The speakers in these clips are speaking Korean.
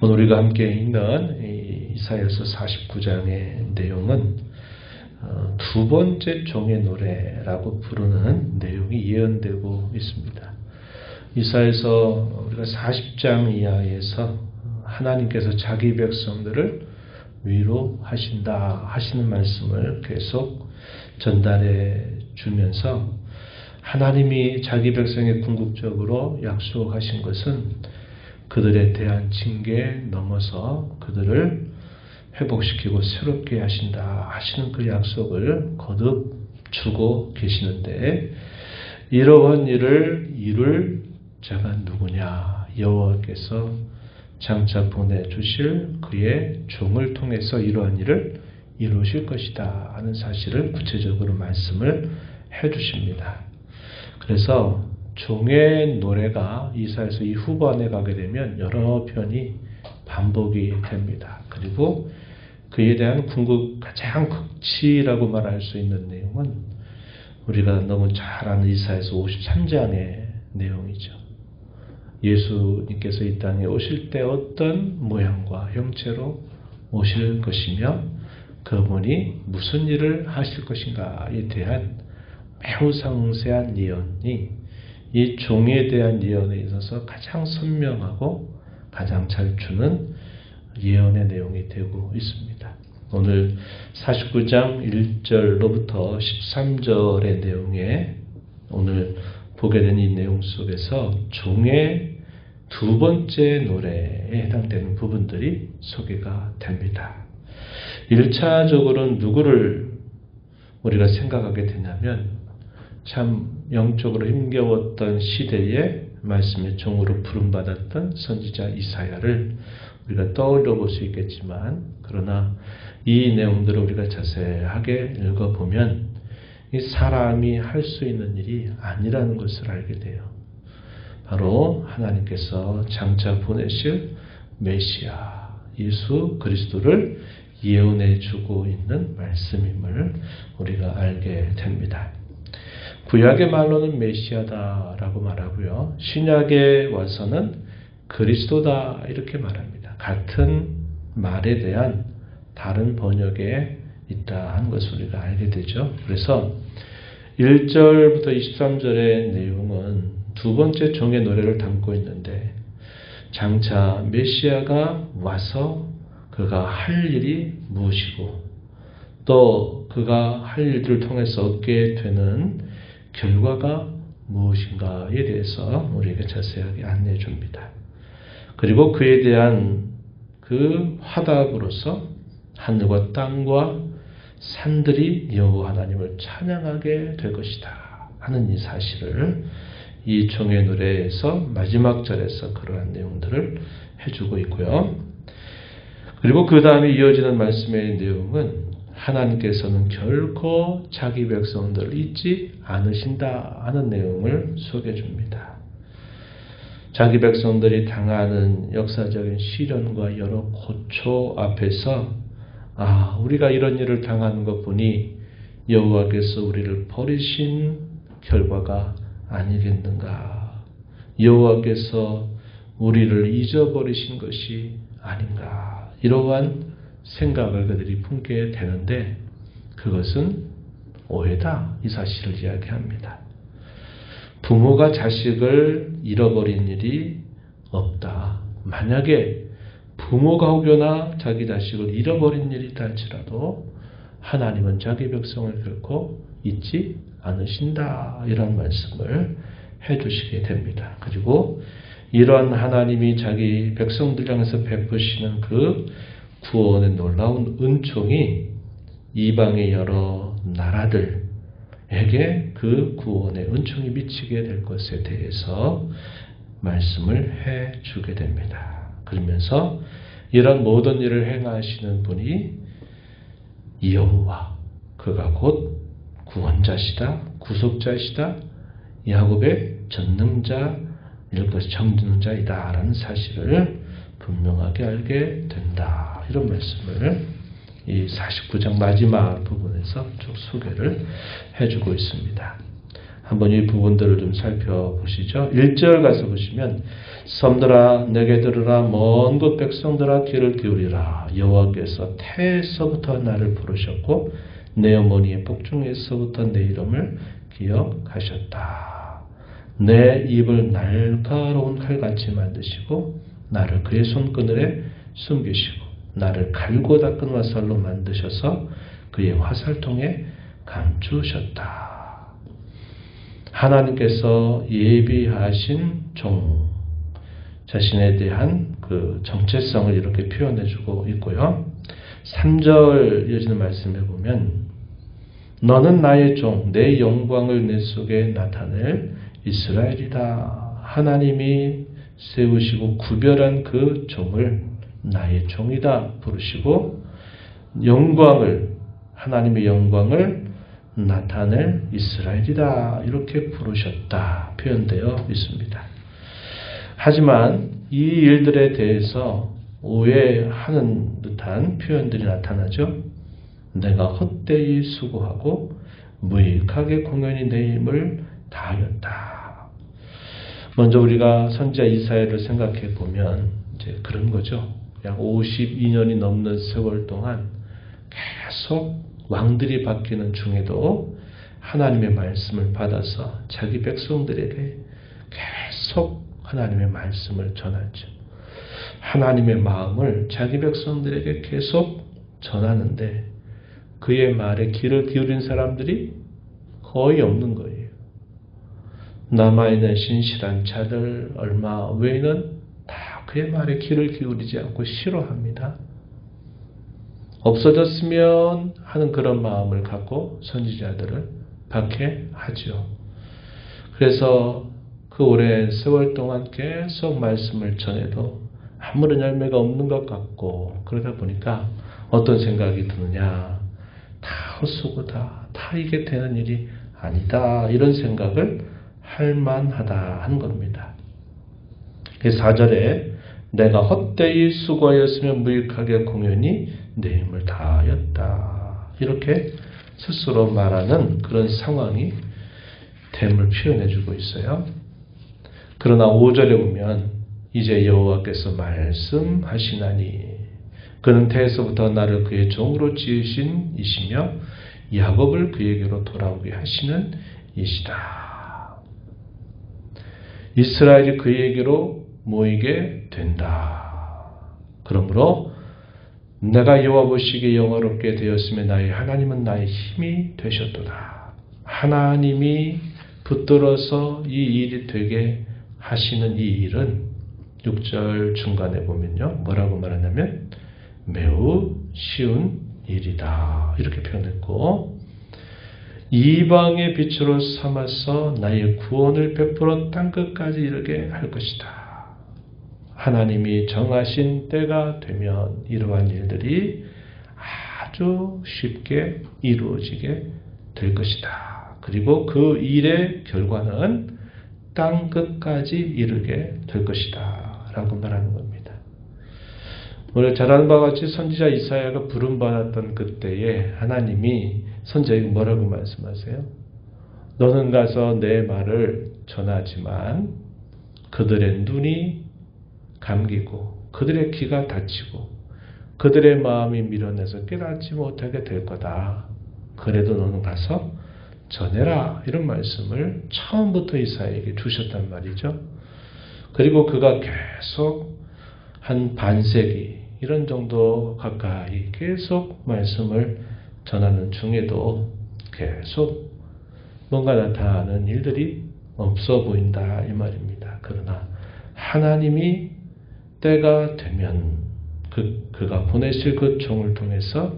오늘 우리가 함께 읽는 이사야서 49장의 내용은 두 번째 종의 노래라고 부르는 내용이 예언되고 있습니다. 이사야서 우리가 40장 이하에서 하나님께서 자기 백성들을 위로하신다 하시는 말씀을 계속 전달해 주면서 하나님이 자기 백성에 궁극적으로 약속하신 것은 그들에 대한 징계에 넘어서 그들을 회복시키고 새롭게 하신다 하시는 그 약속을 거듭 주고 계시는데, 이러한 일을 이룰 자가 누구냐? 여호와께서 장차 보내주실 그의 종을 통해서 이러한 일을 이루실 것이다 하는 사실을 구체적으로 말씀을 해주십니다. 그래서 종의 노래가 이사야서 이 후반에 가게 되면 여러 편이 반복이 됩니다. 그리고 그에 대한 가장 극치라고 말할 수 있는 내용은 우리가 너무 잘 아는 이사야서 53장의 내용이죠. 예수님께서 이 땅에 오실 때 어떤 모양과 형체로 오실 것이며 그분이 무슨 일을 하실 것인가에 대한 매우 상세한 예언이 이 종에 대한 예언에 있어서 가장 선명하고 가장 잘 주는 예언의 내용이 되고 있습니다. 오늘 49장 1절로부터 13절의 내용에 오늘 보게 된 이 내용 속에서 종의 두 번째 노래에 해당되는 부분들이 소개가 됩니다. 1차적으로는 누구를 우리가 생각하게 되냐면 참 영적으로 힘겨웠던 시대에 말씀의 종으로 부름받았던 선지자 이사야를 우리가 떠올려 볼 수 있겠지만, 그러나 이 내용들을 우리가 자세하게 읽어보면 이 사람이 할 수 있는 일이 아니라는 것을 알게 돼요. 바로 하나님께서 장차 보내실 메시아 예수 그리스도를 예언해 주고 있는 말씀임을 우리가 알게 됩니다. 구약의 말로는 메시아다라고 말하고요. 신약에 와서는 그리스도다 이렇게 말합니다. 같은 말에 대한 다른 번역에 있다 하는 것을 우리가 알게 되죠. 그래서 1절부터 23절의 내용은 두 번째 종의 노래를 담고 있는데, 장차 메시아가 와서 그가 할 일이 무엇이고 또 그가 할 일들을 통해서 얻게 되는 결과가 무엇인가에 대해서 우리에게 자세하게 안내해 줍니다. 그리고 그에 대한 그 화답으로서 하늘과 땅과 산들이 여호와 하나님을 찬양하게 될 것이다 하는 이 사실을 이 종의 노래에서 마지막 절에서 그러한 내용들을 해주고 있고요. 그리고 그 다음에 이어지는 말씀의 내용은 하나님께서는 결코 자기 백성들을 잊지 않으신다 하는 내용을 소개해 줍니다. 자기 백성들이 당하는 역사적인 시련과 여러 고초 앞에서 우리가 이런 일을 당하는 것 보니 여호와께서 우리를 버리신 결과가 아니겠는가, 여호와께서 우리를 잊어버리신 것이 아닌가, 이러한 생각을 그들이 품게 되는데 그것은 오해다 이 사실을 이야기합니다. 부모가 자식을 잃어버린 일이 없다. 만약에 부모가 혹여나 자기 자식을 잃어버린 일이 있다 할지라도 하나님은 자기 백성을 결코 잊지 않으신다 이런 말씀을 해주시게 됩니다. 그리고 이러한 하나님이 자기 백성들 향해서 베푸시는 그 구원의 놀라운 은총이 이방의 여러 나라들에게 그 구원의 은총이 미치게 될 것에 대해서 말씀을 해주게 됩니다. 그러면서 이런 모든 일을 행하시는 분이 여호와, 그가 곧 구원자시다, 구속자시다, 야곱의 전능자일 것, 정전자이다 라는 사실을 분명하게 알게 된다. 이런 말씀을 이 49장 마지막 부분에서 쭉 소개를 해주고 있습니다. 한번 이 부분들을 좀 살펴보시죠. 1절 가서 보시면 섬들아 내게 들으라 먼 곳 백성들아 귀를 기울이라 여호와께서 태에서부터 나를 부르셨고 내 어머니의 복중에서부터 내 이름을 기억하셨다. 내 입을 날카로운 칼같이 만드시고 나를 그의 손그늘에 숨기시고 나를 갈고 닦은 화살로 만드셔서 그의 화살통에 감추셨다. 하나님께서 예비하신 종, 자신에 대한 그 정체성을 이렇게 표현해주고 있고요. 3절 이어지는 말씀에 보면 너는 나의 종, 내 영광을 내 속에 나타낼 이스라엘이다. 하나님이 세우시고 구별한 그 종을 나의 종이다 부르시고 영광을, 하나님의 영광을 나타낼 이스라엘이다 이렇게 부르셨다 표현되어 있습니다. 하지만 이 일들에 대해서 오해하는 듯한 표현들이 나타나죠. 내가 헛되이 수고하고 무익하게 공연히 내 힘을 다하였다. 먼저 우리가 선지자 이사야를 생각해 보면 이제 그런 거죠. 약 52년이 넘는 세월 동안 계속 왕들이 바뀌는 중에도 하나님의 말씀을 받아서 자기 백성들에게 계속 하나님의 말씀을 전하죠. 하나님의 마음을 자기 백성들에게 계속 전하는데 그의 말에 귀를 기울인 사람들이 거의 없는 거예요. 남아있는 신실한 자들 얼마 외에는 다 그의 말에 귀를 기울이지 않고 싫어합니다. 없어졌으면 하는 그런 마음을 갖고 선지자들을 박해하죠. 그래서 그 오랜 세월 동안 계속 말씀을 전해도 아무런 열매가 없는 것 같고 그러다 보니까 어떤 생각이 드느냐. 다 헛수고다. 다 이게 되는 일이 아니다. 이런 생각을 할 만하다 한 겁니다. 4절에 내가 헛되이 수고하였으면 무익하게 공연히 내 힘을 다하였다. 이렇게 스스로 말하는 그런 상황이 됨을 표현해주고 있어요. 그러나 5절에 보면 이제 여호와께서 말씀하시나니 그는 태에서부터 나를 그의 종으로 지으신 이시며 야곱을 그에게로 돌아오게 하시는 이시다. 이스라엘이 그에게로 모이게 된다. 그러므로 내가 여호와 보시기에 영화롭게 되었으며 나의 하나님은 나의 힘이 되셨도다. 하나님이 붙들어서 이 일이 되게 하시는 이 일은 6절 중간에 보면요. 뭐라고 말하냐면 매우 쉬운 일이다. 이렇게 표현했고 이방의 빛으로 삼아서 나의 구원을 베풀어 땅끝까지 이르게 할 것이다. 하나님이 정하신 때가 되면 이러한 일들이 아주 쉽게 이루어지게 될 것이다. 그리고 그 일의 결과는 땅끝까지 이르게 될 것이다. 라고 말하는 겁니다. 우리가 잘 아는 바와 같이 선지자 이사야가 부름받았던 그때에 하나님이 선지자에게 뭐라고 말씀하세요? 너는 가서 내 말을 전하지만 그들의 눈이 감기고 그들의 귀가 닫히고 그들의 마음이 밀어내서 깨닫지 못하게 될 거다. 그래도 너는 가서 전해라. 이런 말씀을 처음부터 이사야에게 주셨단 말이죠. 그리고 그가 계속 한 반세기 이런 정도 가까이 계속 말씀을 전하는 중에도 계속 뭔가 나타나는 일들이 없어 보인다 이 말입니다. 그러나 하나님이 때가 되면 그가 보내실 그 종을 통해서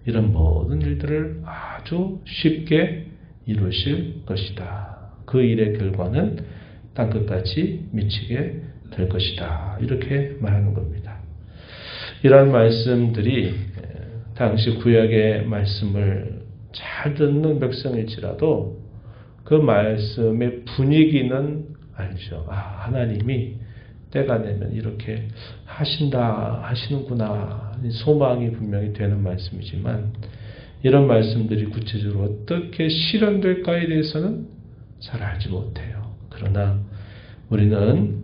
이런 모든 일들을 아주 쉽게 이루실 것이다. 그 일의 결과는 땅끝까지 미치게 될 것이다. 이렇게 말하는 겁니다. 이러한 말씀들이 당시 구약의 말씀을 잘 듣는 백성일지라도 그 말씀의 분위기는 알죠. 하나님이 때가 되면 이렇게 하시는구나. 소망이 분명히 되는 말씀이지만 이런 말씀들이 구체적으로 어떻게 실현될까에 대해서는 잘 알지 못해요. 그러나 우리는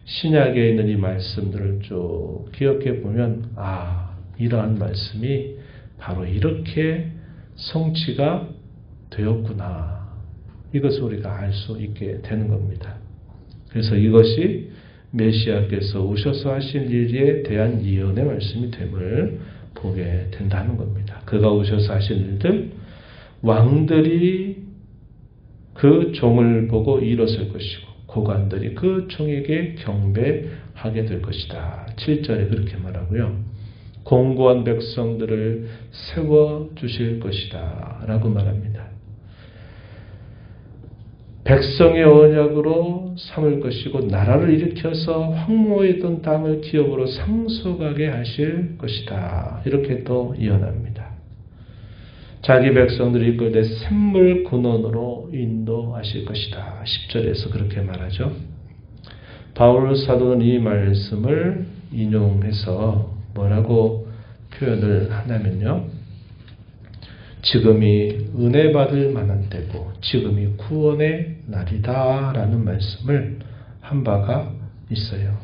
신약에 있는 이 말씀들을 쭉 기억해 보면 이러한 말씀이 바로 이렇게 성취가 되었구나. 이것을 우리가 알 수 있게 되는 겁니다. 그래서 이것이 메시아께서 오셔서 하실 일에 대한 예언의 말씀이 됨을 보게 된다는 겁니다. 그가 오셔서 하실 일들, 왕들이 그 종을 보고 일어설 것이고 고관들이 그 종에게 경배하게 될 것이다. 7절에 그렇게 말하고요. 공고한 백성들을 세워주실 것이다 라고 말합니다. 백성의 언약으로 삼을 것이고 나라를 일으켜서 황무했던 땅을 기업으로 상속하게 하실 것이다. 이렇게 또 예언합니다. 자기 백성들이 이끌되 샘물 근원으로 인도하실 것이다. 10절에서 그렇게 말하죠. 바울 사도는 이 말씀을 인용해서 뭐라고 표현을 하냐면요. 지금이 은혜 받을 만한 때고 지금이 구원의 날이다 라는 말씀을 한 바가 있어요.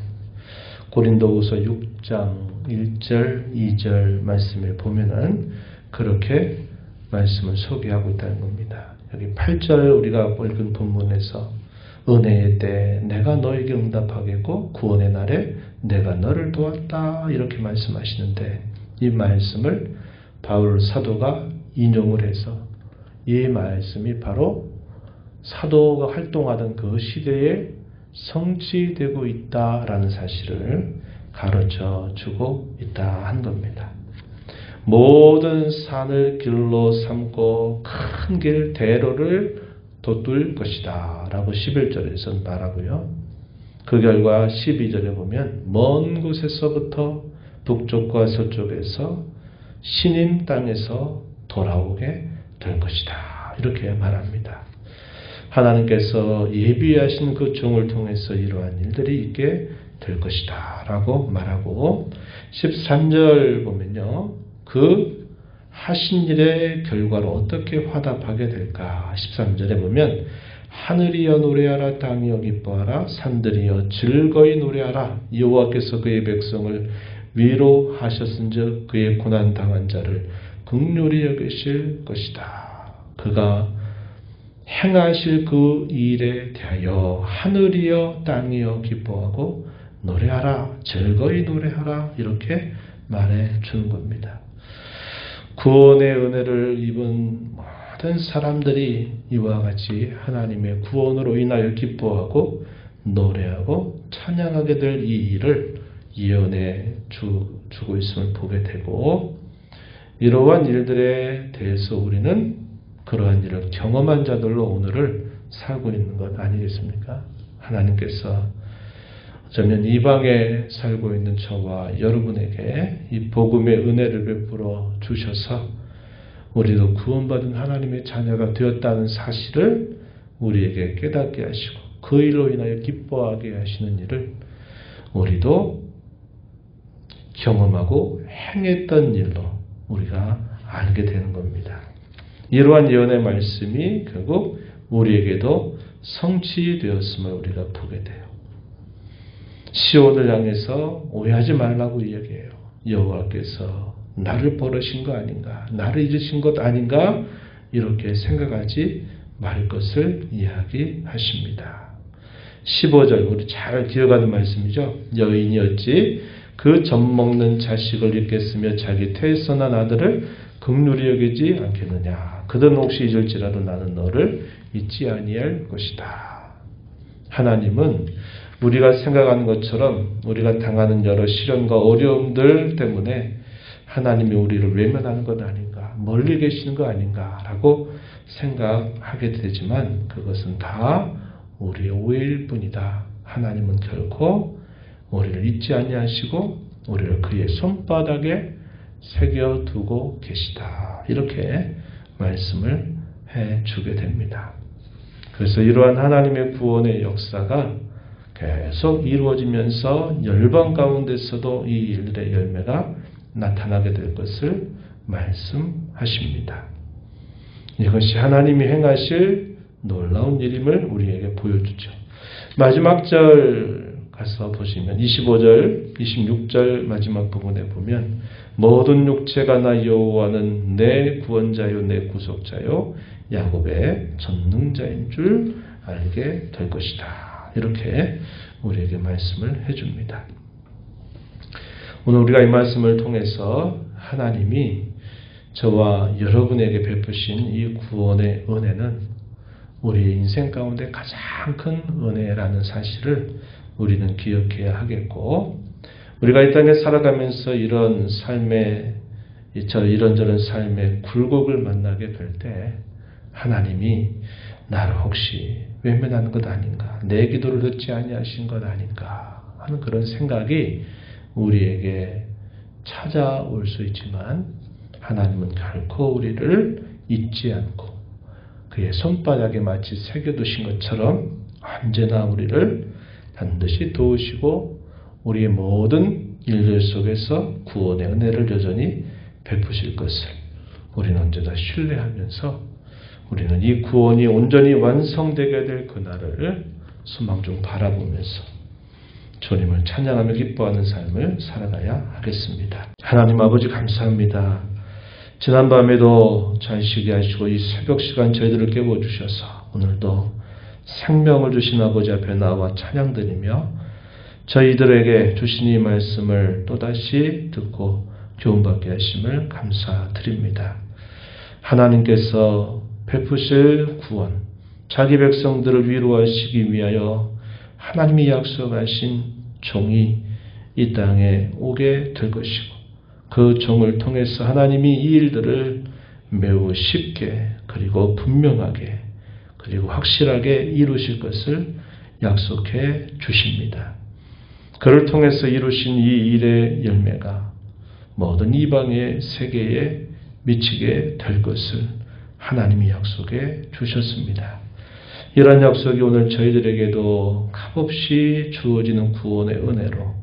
고린도후서 6장 1절 2절 말씀에 보면은 그렇게 말씀을 소개하고 있다는 겁니다. 여기 8절 우리가 읽은 본문에서 은혜의 때 내가 너에게 응답하겠고 구원의 날에 내가 너를 도왔다 이렇게 말씀하시는데 이 말씀을 바울 사도가 인용을 해서 이 말씀이 바로 사도가 활동하던 그 시대에 성취되고 있다라는 사실을 가르쳐 주고 있다 한 겁니다. 모든 산을 길로 삼고 큰 길 대로를 돋둘 것이다 라고 11절에서 말하고요. 그 결과 12절에 보면 먼 곳에서부터 북쪽과 서쪽에서 신임 땅에서 돌아오게 될 것이다. 이렇게 말합니다. 하나님께서 예비하신 그 종을 통해서 이러한 일들이 있게 될 것이다. 라고 말하고 13절 보면요. 그 하신 일의 결과로 어떻게 화답하게 될까? 13절에 보면 하늘이여 노래하라 땅이여 기뻐하라 산들이여 즐거이 노래하라 여호와께서 그의 백성을 위로하셨은즉 그의 고난당한 자를 긍휼히 여기실 것이다. 그가 행하실 그 일에 대하여 하늘이여 땅이여 기뻐하고 노래하라 즐거이 노래하라 이렇게 말해 주는 겁니다. 구원의 은혜를 입은 모든 사람들이 이와 같이 하나님의 구원으로 인하여 기뻐하고 노래하고 찬양하게 될 이 일을 예언해 주고 있음을 보게 되고 이러한 일들에 대해서 우리는 그러한 일을 경험한 자들로 오늘을 살고 있는 것 아니겠습니까? 하나님께서 어쩌면 이방에 살고 있는 저와 여러분에게 이 복음의 은혜를 베풀어 주셔서 우리도 구원받은 하나님의 자녀가 되었다는 사실을 우리에게 깨닫게 하시고 그 일로 인하여 기뻐하게 하시는 일을 우리도 경험하고 행했던 일로 우리가 알게 되는 겁니다. 이러한 예언의 말씀이 결국 우리에게도 성취되었음을 우리가 보게 돼요. 시온을 향해서 오해하지 말라고 이야기해요. 여호와께서 나를 버리신 거 아닌가? 나를 잊으신 것 아닌가? 이렇게 생각하지 말 것을 이야기하십니다. 15절 우리 잘 기억하는 말씀이죠. 여인이 어찌 그 젖먹는 자식을 잊겠으며 자기 태에서 난 아들을 긍휼히 여기지 않겠느냐. 그들은 혹시 잊을지라도 나는 너를 잊지 아니할 것이다. 하나님은 우리가 생각하는 것처럼 우리가 당하는 여러 시련과 어려움들 때문에 하나님이 우리를 외면하는 것 아닌가, 멀리 계시는 거 아닌가라고 생각하게 되지만 그것은 다 우리의 오해일 뿐이다. 하나님은 결코 우리를 잊지 아니하시고 우리를 그의 손바닥에 새겨두고 계시다. 이렇게 말씀을 해주게 됩니다. 그래서 이러한 하나님의 구원의 역사가 계속 이루어지면서 열방 가운데서도 이 일들의 열매가 나타나게 될 것을 말씀하십니다. 이것이 하나님이 행하실 놀라운 일임을 우리에게 보여주죠. 마지막 절 가서 보시면 25절, 26절 마지막 부분에 보면 모든 육체가 나 여호와는 내 구원자요 내 구속자요 야곱의 전능자인 줄 알게 될 것이다. 이렇게 우리에게 말씀을 해줍니다. 오늘 우리가 이 말씀을 통해서 하나님이 저와 여러분에게 베푸신 이 구원의 은혜는 우리의 인생 가운데 가장 큰 은혜라는 사실을 우리는 기억해야 하겠고, 우리가 이 땅에 살아가면서 이런 삶의 이런저런 삶의 굴곡을 만나게 될 때 하나님이 나를 혹시 외면하는 것 아닌가, 내 기도를 듣지 아니하신 것 아닌가 하는 그런 생각이 우리에게 찾아올 수 있지만 하나님은 결코 우리를 잊지 않고 그의 손바닥에 마치 새겨두신 것처럼 언제나 우리를 반드시 도우시고 우리의 모든 일들 속에서 구원의 은혜를 여전히 베푸실 것을 우리는 언제나 신뢰하면서 우리는 이 구원이 온전히 완성되게 될 그날을 소망 중 바라보면서 주님을 찬양하며 기뻐하는 삶을 살아가야 하겠습니다. 하나님 아버지 감사합니다. 지난밤에도 잘 쉬게 하시고 이 새벽 시간 저희들을 깨워주셔서 오늘도 생명을 주신 아버지 앞에 나와 찬양드리며 저희들에게 주신 이 말씀을 또다시 듣고 교훈받게 하심을 감사드립니다. 하나님께서 베푸실 구원, 자기 백성들을 위로하시기 위하여 하나님이 약속하신 종이 이 땅에 오게 될 것이고 그 종을 통해서 하나님이 이 일들을 매우 쉽게 그리고 분명하게 그리고 확실하게 이루실 것을 약속해 주십니다. 그를 통해서 이루신 이 일의 열매가 모든 이방의 세계에 미치게 될 것을 하나님이 약속해 주셨습니다. 이러한 약속이 오늘 저희들에게도 값없이 주어지는 구원의 은혜로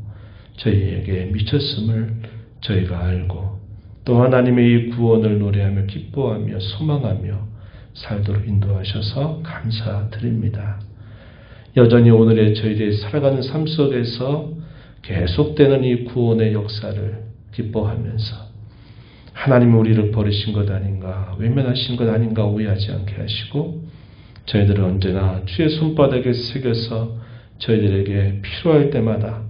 저희에게 미쳤음을 저희가 알고 또 하나님의 이 구원을 노래하며 기뻐하며 소망하며 살도록 인도하셔서 감사드립니다. 여전히 오늘의 저희들이 살아가는 삶 속에서 계속되는 이 구원의 역사를 기뻐하면서 하나님이 우리를 버리신 것 아닌가, 외면하신 것 아닌가 오해하지 않게 하시고 저희들은 언제나 주의 손바닥에 새겨서 저희들에게 필요할 때마다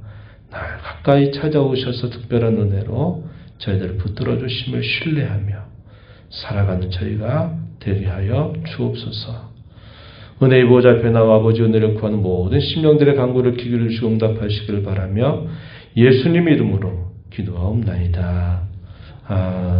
날 가까이 찾아오셔서 특별한 은혜로 저희들을 붙들어 주심을 신뢰하며 살아가는 저희가 되게 하여 주옵소서. 은혜의 보좌 앞에 나와 아버지 은혜를 구하는 모든 심령들의 간구를 귀 기울여 주시고 응답하시기를 바라며 예수님 이름으로 기도하옵나이다. 아멘.